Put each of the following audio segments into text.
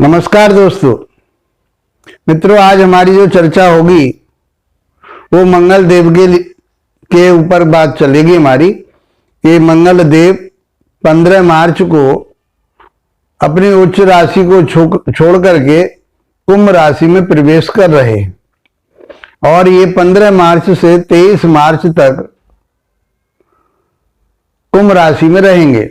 नमस्कार दोस्तों मित्रों, आज हमारी जो चर्चा होगी वो मंगल देव के ऊपर बात चलेगी हमारी। ये मंगल देव 15 मार्च को अपनी उच्च राशि को छोड़ करके कुंभ राशि में प्रवेश कर रहे हैं और ये 15 मार्च से 23 मार्च तक कुंभ राशि में रहेंगे।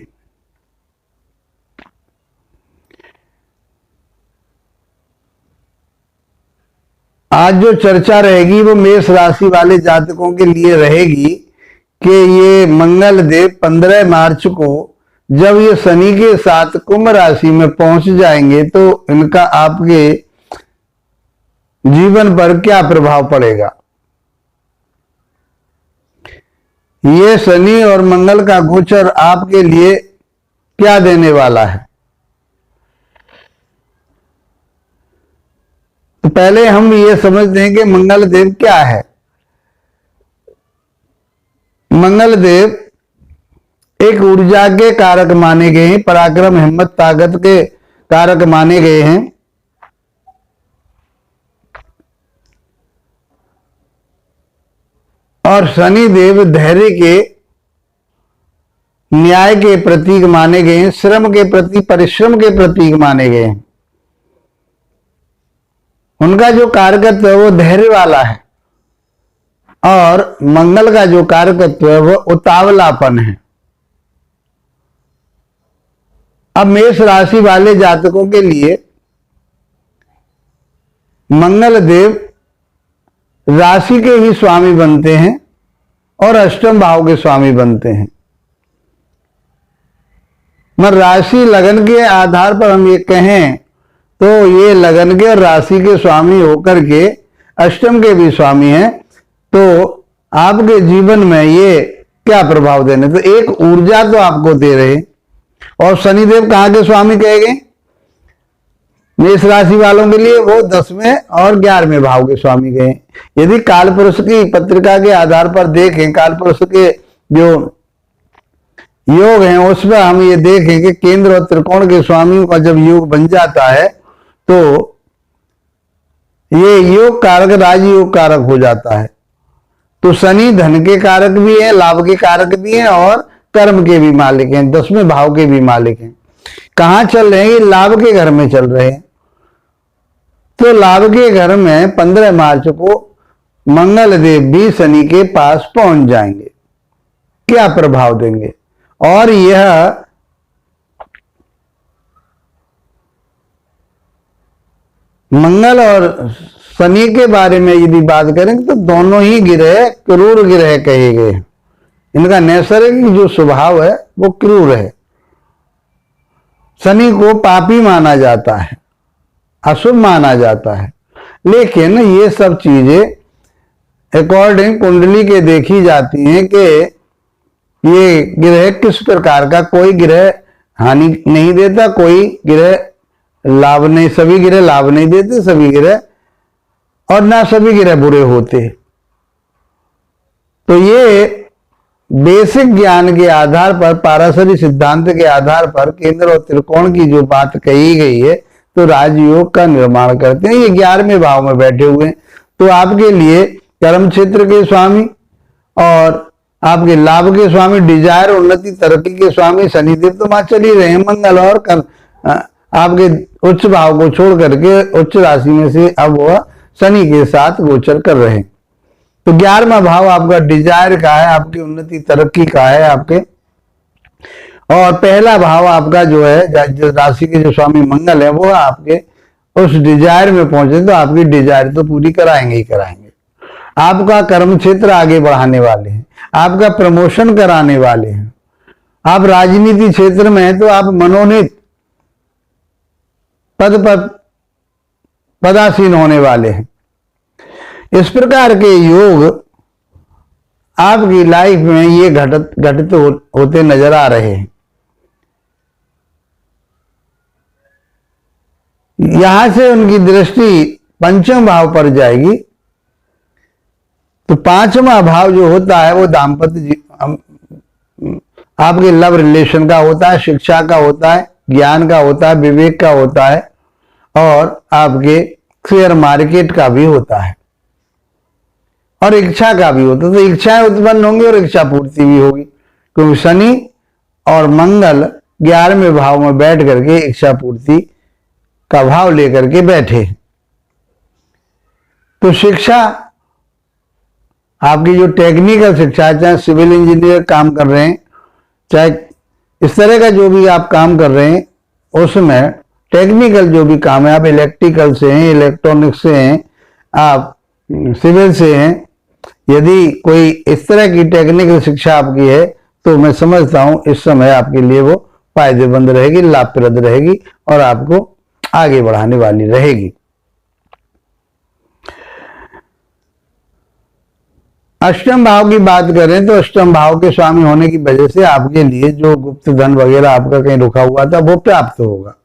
आज जो चर्चा रहेगी वो मेष राशि वाले जातकों के लिए रहेगी कि ये मंगल देव 15 मार्च को जब ये शनि के साथ कुंभ राशि में पहुंच जाएंगे तो इनका आपके जीवन पर क्या प्रभाव पड़ेगा। ये शनि और मंगल का गोचर आपके लिए क्या देने वाला है। तो पहले हम ये समझते हैं कि मंगल देव क्या है। मंगल देव एक ऊर्जा के कारक माने गए हैं, पराक्रम हिम्मत ताकत के कारक माने गए हैं। और शनि देव धैर्य के, न्याय के प्रतीक माने गए हैं, श्रम के प्रति, परिश्रम के प्रतीक माने गए हैं। उनका जो कारकत्व है वो धैर्य वाला है और मंगल का जो कारकत्व है वो उतावलापन है। अब मेष राशि वाले जातकों के लिए मंगल देव राशि के ही स्वामी बनते हैं और अष्टम भाव के स्वामी बनते हैं। मगर राशि लगन के आधार पर हम ये कहें तो ये लगन के और राशि के स्वामी होकर के अष्टम के भी स्वामी हैं। तो आपके जीवन में ये क्या प्रभाव देने, तो एक ऊर्जा तो आपको दे रहे। और शनिदेव कहाँ के स्वामी कहे गए? मेष राशि वालों के लिए वो 10वें और 11वें भाव के स्वामी गए। यदि काल पुरुष की पत्रिका के आधार पर देखें, काल पुरुष के जो योग हैं उसमें हम ये देखें कि केंद्र और त्रिकोण के स्वामियों का जब योग बन जाता है तो ये योग कारक राजयोग कारक हो जाता है। तो शनि धन के कारक भी है, लाभ के कारक भी है और कर्म के भी मालिक हैं, 10वें भाव के भी मालिक हैं। कहां चल रहे हैं? ये लाभ के घर में चल रहे हैं। तो लाभ के घर में 15 मार्च को मंगल देव भी शनि के पास पहुंच जाएंगे। क्या प्रभाव देंगे? और यह मंगल और शनि के बारे में यदि बात करें तो दोनों ही ग्रह क्रूर ग्रह कहे गए। इनका नैसर्गिक जो स्वभाव है वो क्रूर है। शनि को पापी माना जाता है, अशुभ माना जाता है, लेकिन ये सब चीजें अकॉर्डिंग कुंडली के देखी जाती हैं कि ये ग्रह किस प्रकार का। कोई ग्रह हानि नहीं देता, कोई ग्रह लाभ नहीं, सभी ग्रह लाभ नहीं देते सभी ग्रह, और ना सभी ग्रह बुरे होते। तो ये बेसिक ज्ञान के आधार पर, पाराशरी सिद्धांत के आधार पर केंद्र और त्रिकोण की जो बात कही गई है तो राजयोग का निर्माण करते हैं। ये 11वें भाव में बैठे हुए हैं। तो आपके लिए कर्म क्षेत्र के स्वामी और आपके लाभ के स्वामी, डिजायर, उन्नति, तरक्की के स्वामी शनिदेव तो वहां चल ही रहे हैं। मंगल और आपके उच्च भाव को छोड़ करके उच्च राशि में से अब वह शनि के साथ गोचर कर रहे हैं। तो 11वां भाव आपका डिजायर का है, आपकी उन्नति तरक्की का है आपके। और पहला भाव आपका जो है, जिस राशि के जो स्वामी मंगल है वो आपके उस डिजायर में पहुंचे तो आपकी डिजायर तो पूरी कराएंगे ही कराएंगे। आपका कर्म क्षेत्र आगे बढ़ाने वाले हैं, आपका प्रमोशन कराने वाले हैं। आप राजनीति क्षेत्र में हैं तो आप मनोनीत पद पर पदासीन होने वाले हैं। इस प्रकार के योग आपकी लाइफ में ये घटित होते नजर आ रहे हैं। यहां से उनकी दृष्टि पंचम भाव पर जाएगी। तो 5वां भाव जो होता है वो दाम्पत्य आपके लव रिलेशन का होता है, शिक्षा का होता है, ज्ञान का होता है, विवेक का होता है। और आपके शेयर मार्केट का भी होता है और इच्छा का भी होता है। तो इच्छाएं उत्पन्न होंगी और इच्छा पूर्ति भी होगी, क्योंकि शनि और मंगल 11वें भाव में बैठ करके इच्छा पूर्ति का भाव लेकर के बैठे। तो शिक्षा, आपकी जो टेक्निकल शिक्षा, चाहे सिविल इंजीनियर काम कर रहे हैं, चाहे इस तरह का जो भी आप काम कर रहे हैं, उसमें टेक्निकल जो भी काम है, आप इलेक्ट्रिकल से हैं, इलेक्ट्रॉनिक्स से हैं, आप सिविल से हैं, यदि कोई इस तरह की टेक्निकल शिक्षा आपकी है तो मैं समझता हूं इस समय आपके लिए वो फायदेमंद रहेगी, लाभप्रद रहेगी और आपको आगे बढ़ाने वाली रहेगी। अष्टम भाव की बात करें तो अष्टम भाव के स्वामी होने की वजह से आपके लिए जो गुप्त धन वगैरह आपका कहीं रुका हुआ था वो प्राप्त होगा।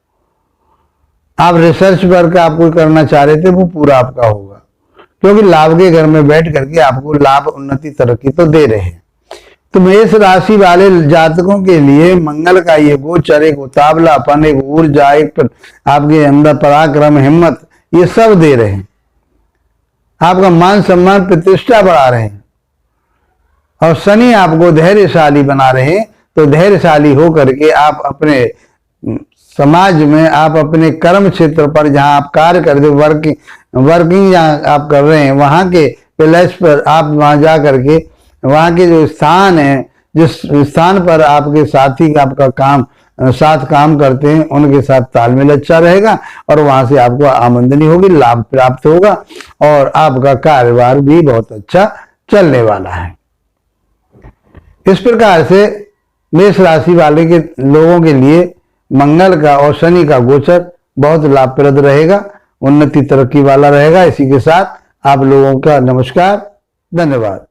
आप रिसर्च वर्क आप कोई करना चाह रहे थे वो पूरा आपका होगा, क्योंकि लाभ के घर में बैठ करके आपको लाभ, उन्नति, तरक्की तो दे रहे हैं। तो मेष राशि वाले जातकों के लिए मंगल का ये गोचर एक उतावलापन, एक ऊर्जा, एक आपके अंदर पराक्रम, हिम्मत, ये सब दे रहे हैं। आपका मान सम्मान, प्रतिष्ठा बढ़ा रहे हैं और शनि आपको धैर्यशाली बना रहे हैं। तो धैर्यशाली होकर के आप अपने समाज में, आप अपने कर्म क्षेत्र पर जहां आप कार्य करते, वर्किंग जहां आप कर रहे हैं, वहां के प्लेस पर आप वहां जा करके वहां के जो स्थान है, जिस स्थान पर आपके साथी आपका साथ काम करते हैं, उनके साथ तालमेल अच्छा रहेगा और वहां से आपको आमदनी होगी, लाभ प्राप्त होगा और आपका कारोबार भी बहुत अच्छा चलने वाला है। इस प्रकार से मेष राशि वाले के लोगों के लिए मंगल का और शनि का गोचर बहुत लाभप्रद रहेगा, उन्नति तरक्की वाला रहेगा। इसी के साथ आप लोगों का नमस्कार, धन्यवाद।